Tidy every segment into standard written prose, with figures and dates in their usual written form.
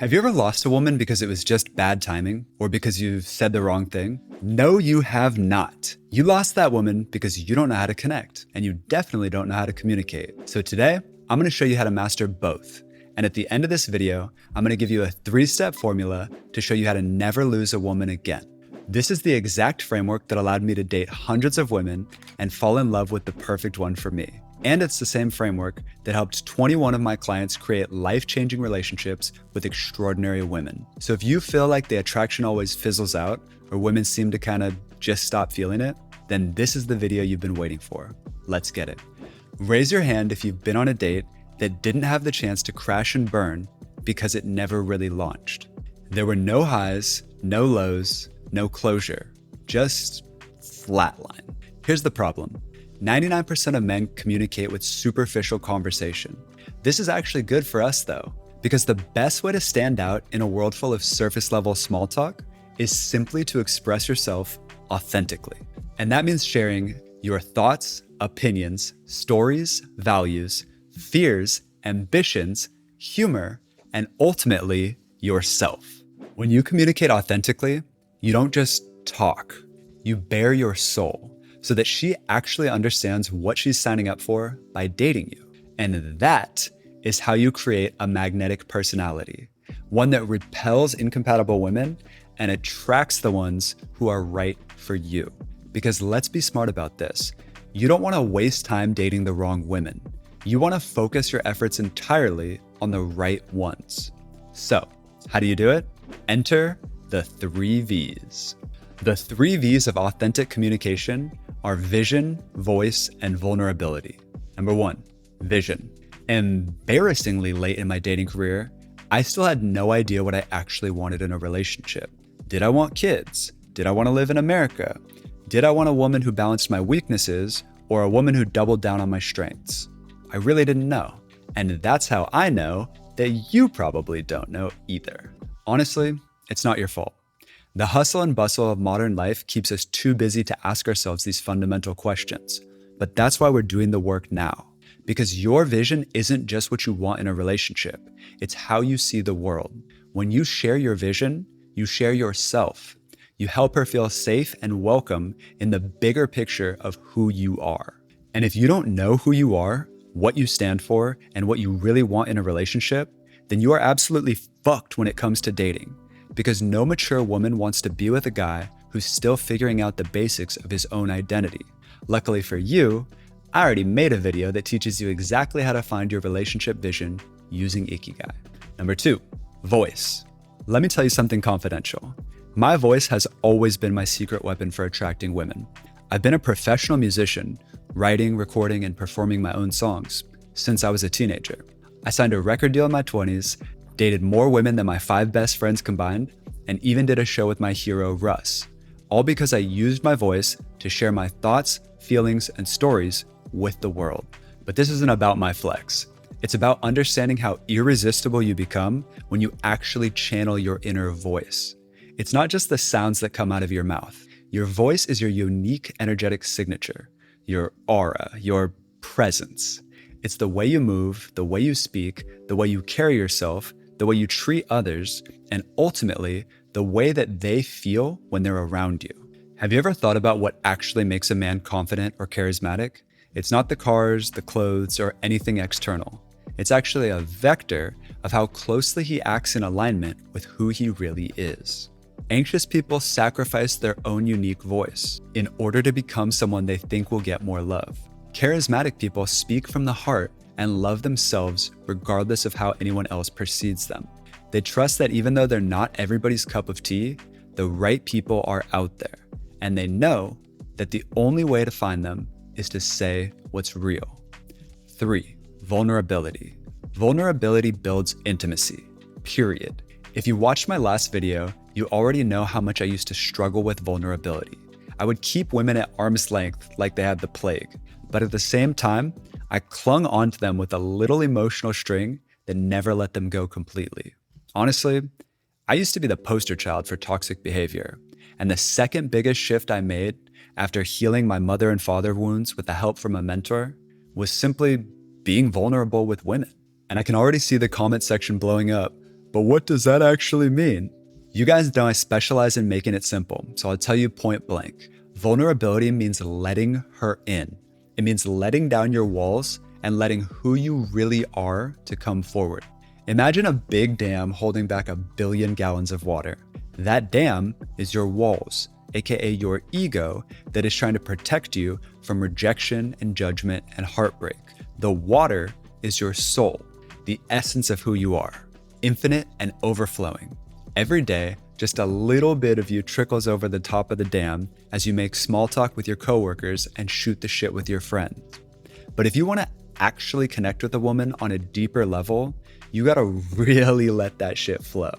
Have you ever lost a woman because it was just bad timing or because you said the wrong thing? No, you have not. You lost that woman because you don't know how to connect, and you definitely don't know how to communicate. So today, I'm gonna show you how to master both. And at the end of this video, I'm gonna give you a 3-step formula to show you how to never lose a woman again. This is the exact framework that allowed me to date hundreds of women and fall in love with the perfect one for me. And it's the same framework that helped 21 of my clients create life-changing relationships with extraordinary women. So if you feel like the attraction always fizzles out, or women seem to kind of just stop feeling it, then this is the video you've been waiting for. Let's get it. Raise your hand if you've been on a date that didn't have the chance to crash and burn because it never really launched. There were no highs, no lows, no closure, just flatline. Here's the problem. 99% of men communicate with superficial conversation. This is actually good for us though, because the best way to stand out in a world full of surface level small talk is simply to express yourself authentically. And that means sharing your thoughts, opinions, stories, values, fears, ambitions, humor, and ultimately yourself. When you communicate authentically, you don't just talk, you bare your soul, so that she actually understands what she's signing up for by dating you. And that is how you create a magnetic personality, one that repels incompatible women and attracts the ones who are right for you. Because let's be smart about this. You don't want to waste time dating the wrong women. You want to focus your efforts entirely on the right ones. So, how do you do it? Enter the 3 V's. The 3 V's of authentic communication are vision, voice, and vulnerability. Number 1, vision. Embarrassingly late in my dating career, I still had no idea what I actually wanted in a relationship. Did I want kids? Did I want to live in America? Did I want a woman who balanced my weaknesses or a woman who doubled down on my strengths? I really didn't know. And that's how I know that you probably don't know either. Honestly, it's not your fault. The hustle and bustle of modern life keeps us too busy to ask ourselves these fundamental questions. But that's why we're doing the work now. Because your vision isn't just what you want in a relationship, it's how you see the world. When you share your vision, you share yourself. You help her feel safe and welcome in the bigger picture of who you are. And if you don't know who you are, what you stand for, and what you really want in a relationship, then you are absolutely fucked when it comes to dating. Because no mature woman wants to be with a guy who's still figuring out the basics of his own identity. Luckily for you, I already made a video that teaches you exactly how to find your relationship vision using Ikigai. Number 2, voice. Let me tell you something confidential. My voice has always been my secret weapon for attracting women. I've been a professional musician, writing, recording, and performing my own songs since I was a teenager. I signed a record deal in my 20s, dated more women than my 5 best friends combined, and even did a show with my hero, Russ, all because I used my voice to share my thoughts, feelings, and stories with the world. But this isn't about my flex. It's about understanding how irresistible you become when you actually channel your inner voice. It's not just the sounds that come out of your mouth. Your voice is your unique energetic signature, your aura, your presence. It's the way you move, the way you speak, the way you carry yourself, the way you treat others, and ultimately, the way that they feel when they're around you. Have you ever thought about what actually makes a man confident or charismatic? It's not the cars, the clothes, or anything external. It's actually a vector of how closely he acts in alignment with who he really is. Anxious people sacrifice their own unique voice in order to become someone they think will get more love. Charismatic people speak from the heart and love themselves regardless of how anyone else perceives them. They trust that even though they're not everybody's cup of tea, the right people are out there. And they know that the only way to find them is to say what's real. 3, vulnerability. Vulnerability builds intimacy, period. If you watched my last video, you already know how much I used to struggle with vulnerability. I would keep women at arm's length like they had the plague. But at the same time, I clung onto them with a little emotional string that never let them go completely. Honestly, I used to be the poster child for toxic behavior. And the second biggest shift I made after healing my mother and father wounds with the help from a mentor was simply being vulnerable with women. And I can already see the comment section blowing up. But what does that actually mean? You guys know I specialize in making it simple, so I'll tell you point blank. Vulnerability means letting her in. It means letting down your walls and letting who you really are to come forward. Imagine a big dam holding back 1 billion gallons of water. That dam is your walls, aka your ego that is trying to protect you from rejection and judgment and heartbreak. The water is your soul, the essence of who you are, infinite and overflowing. Every day, just a little bit of you trickles over the top of the dam as you make small talk with your coworkers and shoot the shit with your friends. But if you want to actually connect with a woman on a deeper level, you gotta really let that shit flow.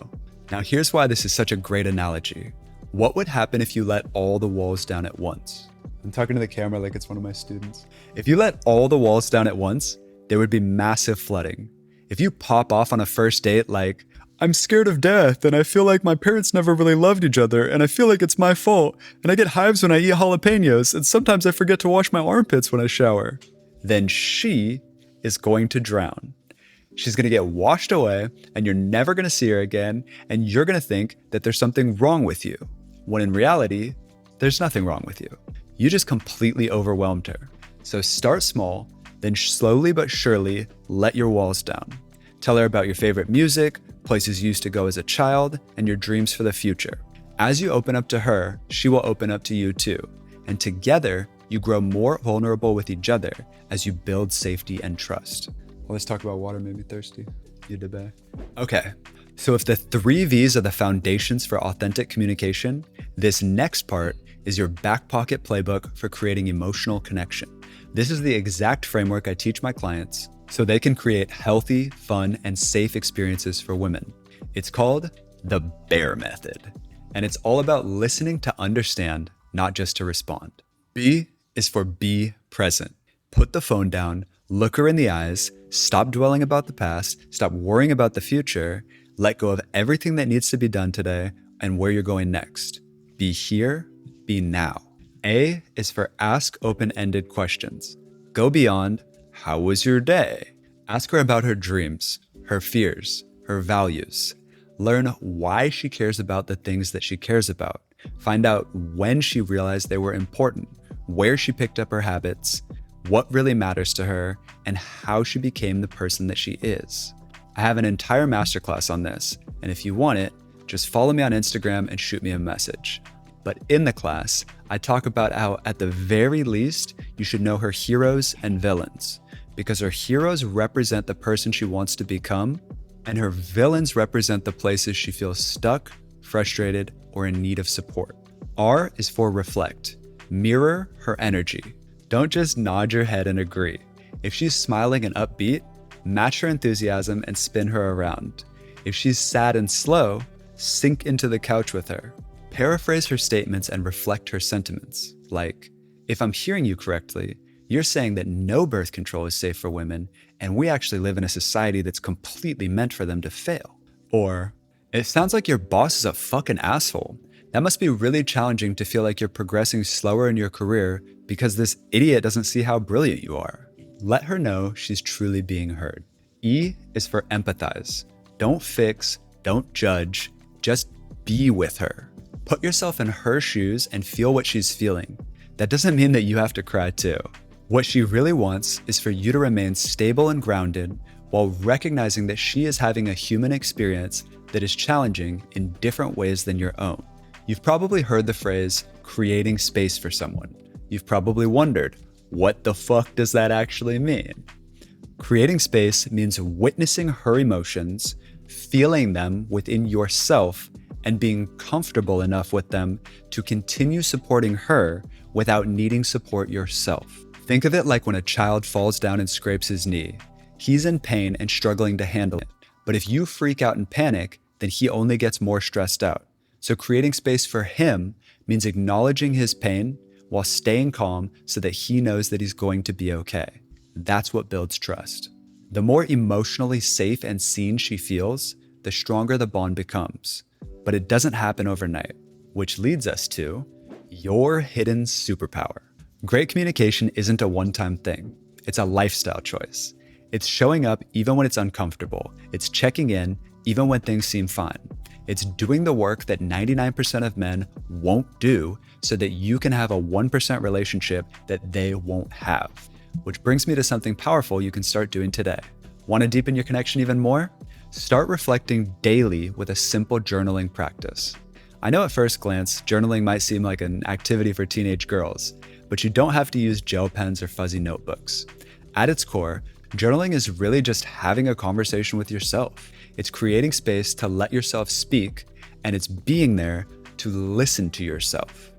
Now here's why this is such a great analogy. What would happen if you let all the walls down at once? I'm talking to the camera like it's one of my students. If you let all the walls down at once, there would be massive flooding. If you pop off on a first date like, I'm scared of death and I feel like my parents never really loved each other and I feel like it's my fault and I get hives when I eat jalapenos and sometimes I forget to wash my armpits when I shower, then she is going to drown. She's going to get washed away and you're never going to see her again and you're going to think that there's something wrong with you, when in reality, there's nothing wrong with you. You just completely overwhelmed her. So start small, then slowly but surely let your walls down. Tell her about your favorite music, places you used to go as a child, and your dreams for the future. As you open up to her, she will open up to you too. And together, you grow more vulnerable with each other as you build safety and trust. Well, let's talk about water made me thirsty. You debate. Okay, so if the 3 V's are the foundations for authentic communication, this next part is your back pocket playbook for creating emotional connection. This is the exact framework I teach my clients so they can create healthy, fun, and safe experiences for women. It's called the BEAR method, and it's all about listening to understand, not just to respond. B is for be present. Put the phone down, look her in the eyes, stop dwelling about the past, stop worrying about the future, let go of everything that needs to be done today and where you're going next. Be here, be now. A is for ask open-ended questions. Go beyond, how was your day? Ask her about her dreams, her fears, her values. Learn why she cares about the things that she cares about. Find out when she realized they were important, where she picked up her habits, what really matters to her, and how she became the person that she is. I have an entire masterclass on this, and if you want it, just follow me on Instagram and shoot me a message. But in the class, I talk about how at the very least, you should know her heroes and villains, because her heroes represent the person she wants to become, and her villains represent the places she feels stuck, frustrated, or in need of support. R is for reflect. Mirror her energy. Don't just nod your head and agree. If she's smiling and upbeat, match her enthusiasm and spin her around. If she's sad and slow, sink into the couch with her. Paraphrase her statements and reflect her sentiments. Like, if I'm hearing you correctly, you're saying that no birth control is safe for women, and we actually live in a society that's completely meant for them to fail. Or, it sounds like your boss is a fucking asshole. That must be really challenging to feel like you're progressing slower in your career because this idiot doesn't see how brilliant you are. Let her know she's truly being heard. E is for empathize. Don't fix, don't judge, just be with her. Put yourself in her shoes and feel what she's feeling. That doesn't mean that you have to cry too. What she really wants is for you to remain stable and grounded while recognizing that she is having a human experience that is challenging in different ways than your own. You've probably heard the phrase, creating space for someone. You've probably wondered, what the fuck does that actually mean? Creating space means witnessing her emotions, feeling them within yourself, and being comfortable enough with them to continue supporting her without needing support yourself. Think of it like when a child falls down and scrapes his knee. He's in pain and struggling to handle it. But if you freak out and panic, then he only gets more stressed out. So creating space for him means acknowledging his pain while staying calm so that he knows that he's going to be okay. That's what builds trust. The more emotionally safe and seen she feels, the stronger the bond becomes. But it doesn't happen overnight, which leads us to your hidden superpower. Great communication isn't a one-time thing. It's a lifestyle choice. It's showing up even when it's uncomfortable. It's checking in even when things seem fine. It's doing the work that 99% of men won't do so that you can have a 1% relationship that they won't have. Which brings me to something powerful you can start doing today. Want to deepen your connection even more? Start reflecting daily with a simple journaling practice. I know at first glance, journaling might seem like an activity for teenage girls, but you don't have to use gel pens or fuzzy notebooks. At its core, journaling is really just having a conversation with yourself. It's creating space to let yourself speak, and it's being there to listen to yourself.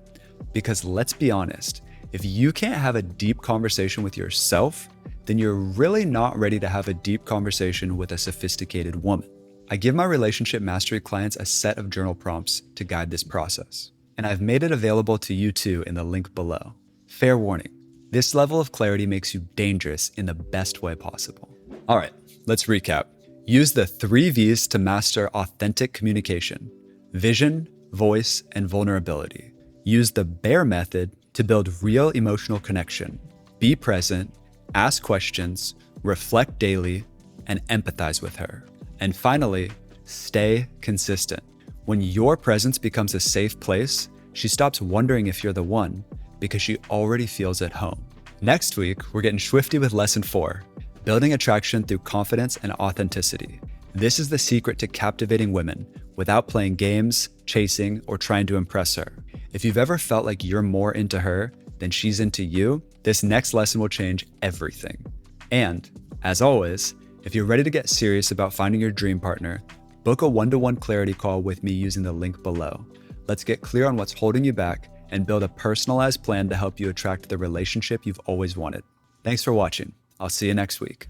Because let's be honest, if you can't have a deep conversation with yourself, then you're really not ready to have a deep conversation with a sophisticated woman. I give my relationship mastery clients a set of journal prompts to guide this process, and I've made it available to you too in the link below. Fair warning, this level of clarity makes you dangerous in the best way possible. All right, let's recap. Use the 3 V's to master authentic communication: vision, voice, and vulnerability. Use the BEAR method to build real emotional connection. Be present, ask questions, reflect daily, and empathize with her. And finally, stay consistent. When your presence becomes a safe place, she stops wondering if you're the one because she already feels at home. Next week, we're getting swifty with lesson 4, building attraction through confidence and authenticity. This is the secret to captivating women without playing games, chasing, or trying to impress her. If you've ever felt like you're more into her than she's into you, this next lesson will change everything. And as always, if you're ready to get serious about finding your dream partner, book a one-to-one clarity call with me using the link below. Let's get clear on what's holding you back and build a personalized plan to help you attract the relationship you've always wanted. Thanks for watching. I'll see you next week.